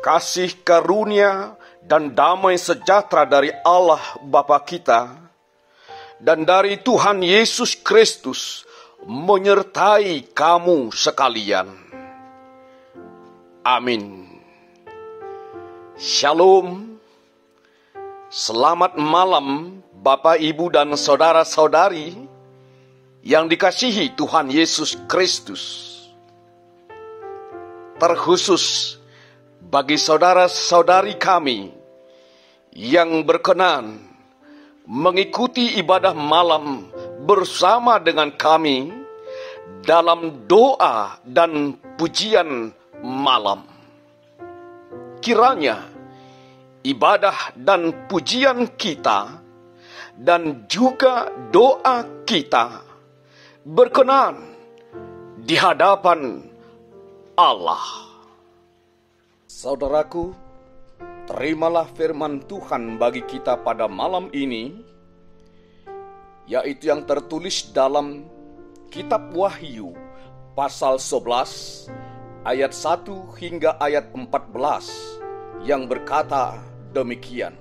kasih karunia dan damai sejahtera dari Allah Bapa kita dan dari Tuhan Yesus Kristus menyertai kamu sekalian. Amin. Shalom. Selamat malam Bapak, Ibu, dan saudara-saudari yang dikasihi Tuhan Yesus Kristus. Terkhusus bagi saudara-saudari kami yang berkenan mengikuti ibadah malam bersama dengan kami dalam doa dan pujian malam. Kiranya ibadah dan pujian kita dan juga doa kita berkenan di hadapan Allah. Saudaraku, terimalah firman Tuhan bagi kita pada malam ini, yaitu yang tertulis dalam Kitab Wahyu pasal 11 ayat 1 hingga ayat 14 yang berkata demikian.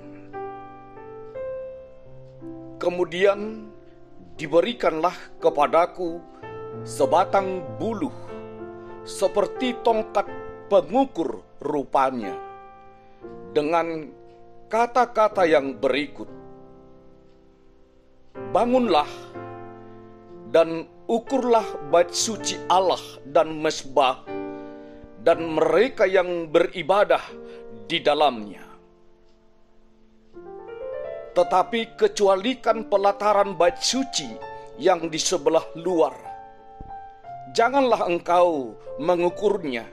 Kemudian diberikanlah kepadaku sebatang buluh seperti tongkat pengukur rupanya, dengan kata-kata yang berikut: bangunlah dan ukurlah bait suci Allah dan mezbah dan mereka yang beribadah di dalamnya. Tetapi kecualikan pelataran bait suci yang di sebelah luar, janganlah engkau mengukurnya,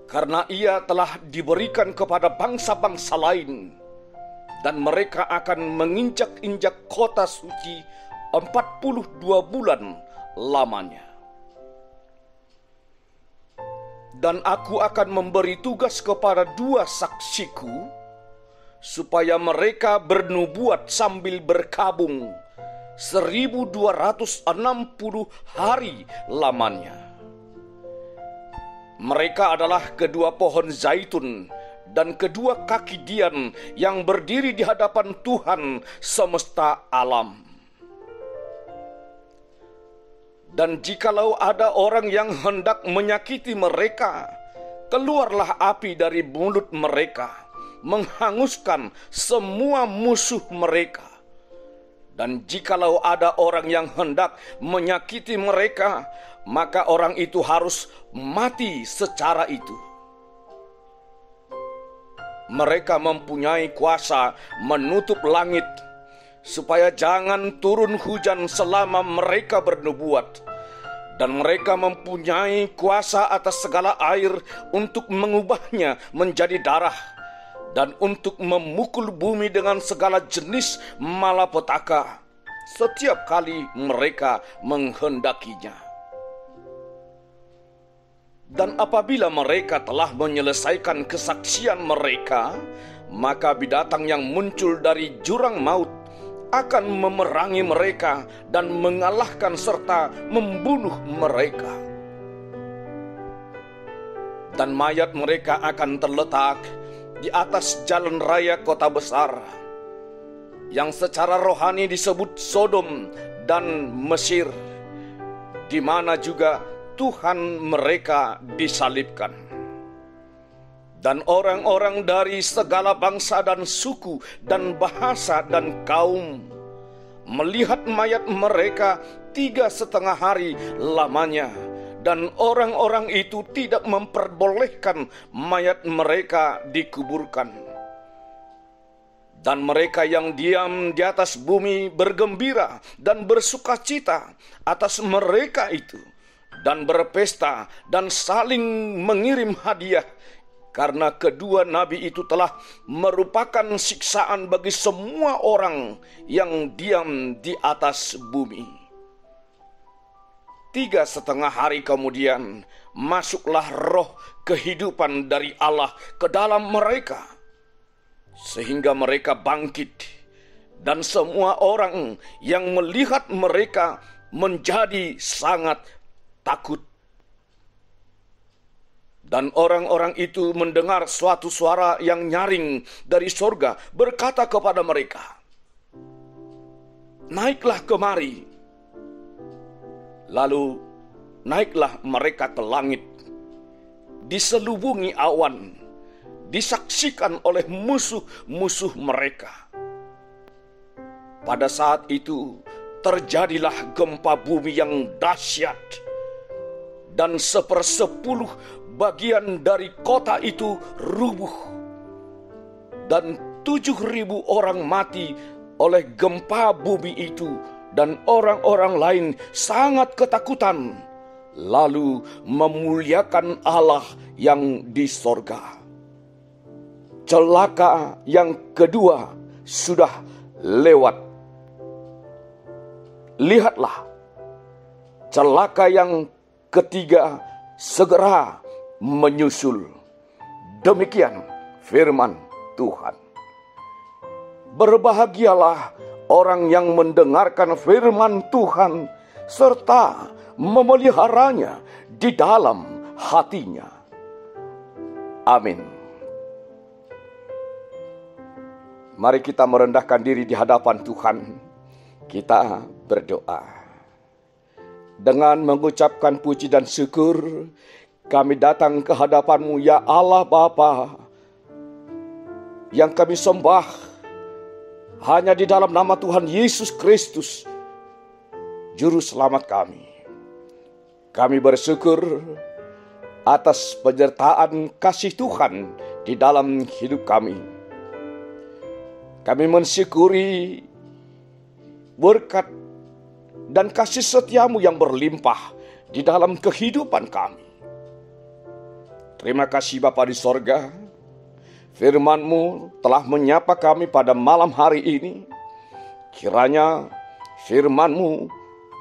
karena ia telah diberikan kepada bangsa-bangsa lain, dan mereka akan menginjak-injak kota suci 42 bulan lamanya. Dan aku akan memberi tugas kepada 2 saksiku, supaya mereka bernubuat sambil berkabung 1260 hari lamanya. Mereka adalah kedua pohon zaitun dan kedua kaki dian yang berdiri di hadapan Tuhan semesta alam. Dan jikalau ada orang yang hendak menyakiti mereka, keluarlah api dari mulut mereka, menghanguskan semua musuh mereka. Dan jikalau ada orang yang hendak menyakiti mereka, maka orang itu harus mati secara itu. Mereka mempunyai kuasa menutup langit, supaya jangan turun hujan selama mereka bernubuat. Dan mereka mempunyai kuasa atas segala air untuk mengubahnya menjadi darah, dan untuk memukul bumi dengan segala jenis malapetaka setiap kali mereka menghendakinya. Dan apabila mereka telah menyelesaikan kesaksian mereka, maka binatang yang muncul dari jurang maut akan memerangi mereka dan mengalahkan serta membunuh mereka. Dan mayat mereka akan terletak di atas jalan raya kota besar, yang secara rohani disebut Sodom dan Mesir, di mana juga Tuhan mereka disalibkan. Dan orang-orang dari segala bangsa dan suku dan bahasa dan kaum melihat mayat mereka 3,5 hari lamanya, dan orang-orang itu tidak memperbolehkan mayat mereka dikuburkan. Dan mereka yang diam di atas bumi bergembira dan bersukacita atas mereka itu, dan berpesta dan saling mengirim hadiah, karena kedua nabi itu telah merupakan siksaan bagi semua orang yang diam di atas bumi. 3,5 hari kemudian masuklah roh kehidupan dari Allah ke dalam mereka, sehingga mereka bangkit, dan semua orang yang melihat mereka menjadi sangat takut. Dan orang-orang itu mendengar suatu suara yang nyaring dari sorga berkata kepada mereka, "Naiklah kemari." Lalu naiklah mereka ke langit, diselubungi awan, disaksikan oleh musuh-musuh mereka. Pada saat itu terjadilah gempa bumi yang dahsyat, dan 1/10 bagian dari kota itu rubuh, dan 7.000 orang mati oleh gempa bumi itu, dan orang-orang lain sangat ketakutan, lalu memuliakan Allah yang di sorga. Celaka yang kedua sudah lewat. Lihatlah, celaka yang ketiga segera menyusul. Demikian firman Tuhan. Berbahagialah orang yang mendengarkan firman Tuhan serta memeliharanya di dalam hatinya. Amin. Mari kita merendahkan diri di hadapan Tuhan. Kita berdoa. Dengan mengucapkan puji dan syukur, kami datang ke hadapan-Mu, ya Allah Bapa, yang kami sembah hanya di dalam nama Tuhan Yesus Kristus, Juru Selamat kami. Kami bersyukur atas penyertaan kasih Tuhan di dalam hidup kami. Kami mensyukuri berkat dan kasih setia-Mu yang berlimpah di dalam kehidupan kami. Terima kasih Bapa di sorga, firman-Mu telah menyapa kami pada malam hari ini. Kiranya firman-Mu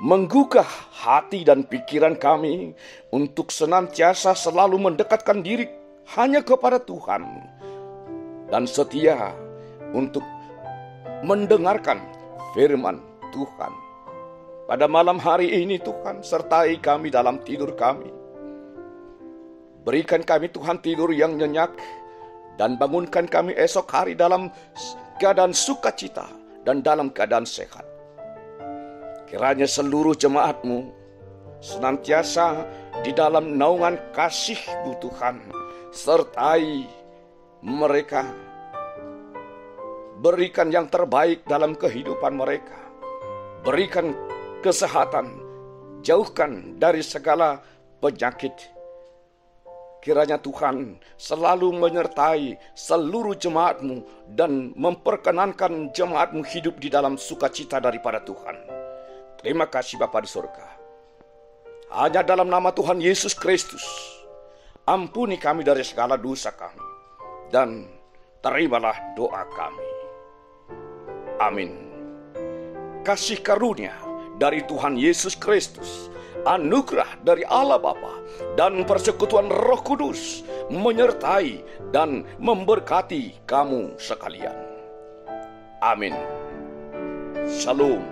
menggugah hati dan pikiran kami untuk senantiasa selalu mendekatkan diri hanya kepada Tuhan, dan setia untuk mendengarkan firman Tuhan. Pada malam hari ini Tuhan, sertai kami dalam tidur kami. Berikan kami Tuhan tidur yang nyenyak, dan bangunkan kami esok hari dalam keadaan sukacita dan dalam keadaan sehat. Kiranya seluruh jemaat-Mu senantiasa di dalam naungan kasih-Mu Tuhan. Sertai mereka. Berikan yang terbaik dalam kehidupan mereka. Berikan kesehatan. Jauhkan dari segala penyakit. Kiranya Tuhan selalu menyertai seluruh jemaat-Mu dan memperkenankan jemaat-Mu hidup di dalam sukacita daripada Tuhan. Terima kasih Bapa di surga. Hanya dalam nama Tuhan Yesus Kristus, ampuni kami dari segala dosa kami, dan terimalah doa kami. Amin. Kasih karunia dari Tuhan Yesus Kristus, anugerah dari Allah Bapa, dan persekutuan Roh Kudus menyertai dan memberkati kamu sekalian. Amin. Shalom.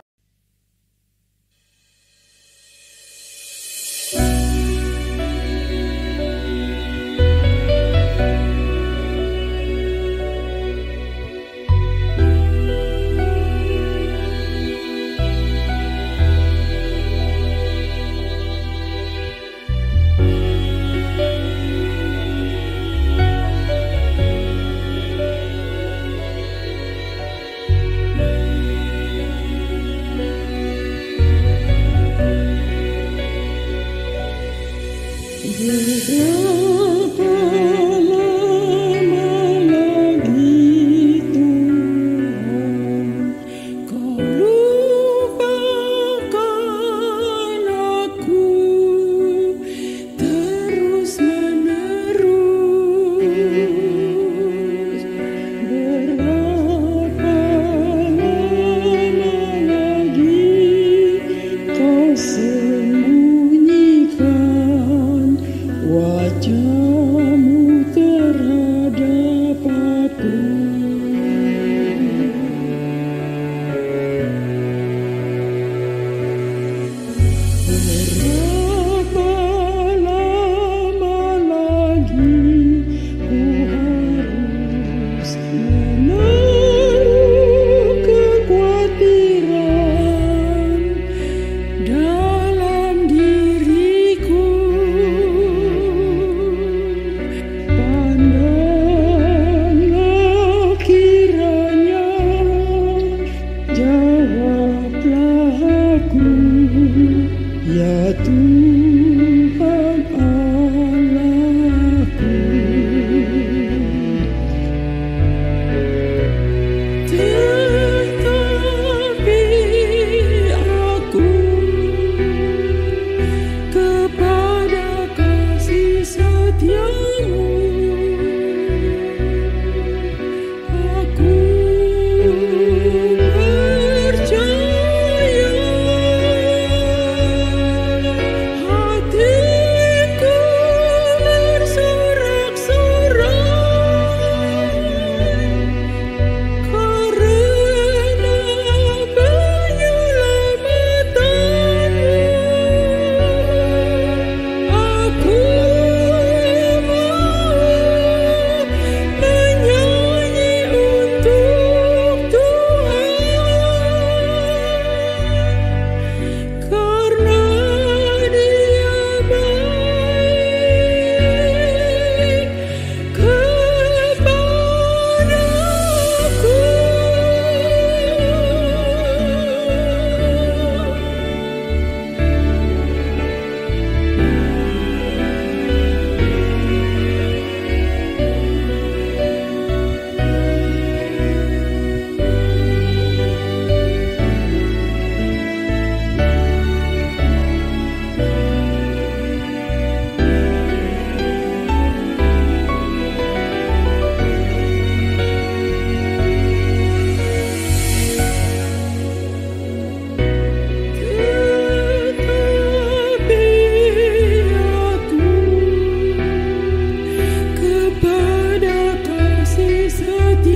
setia.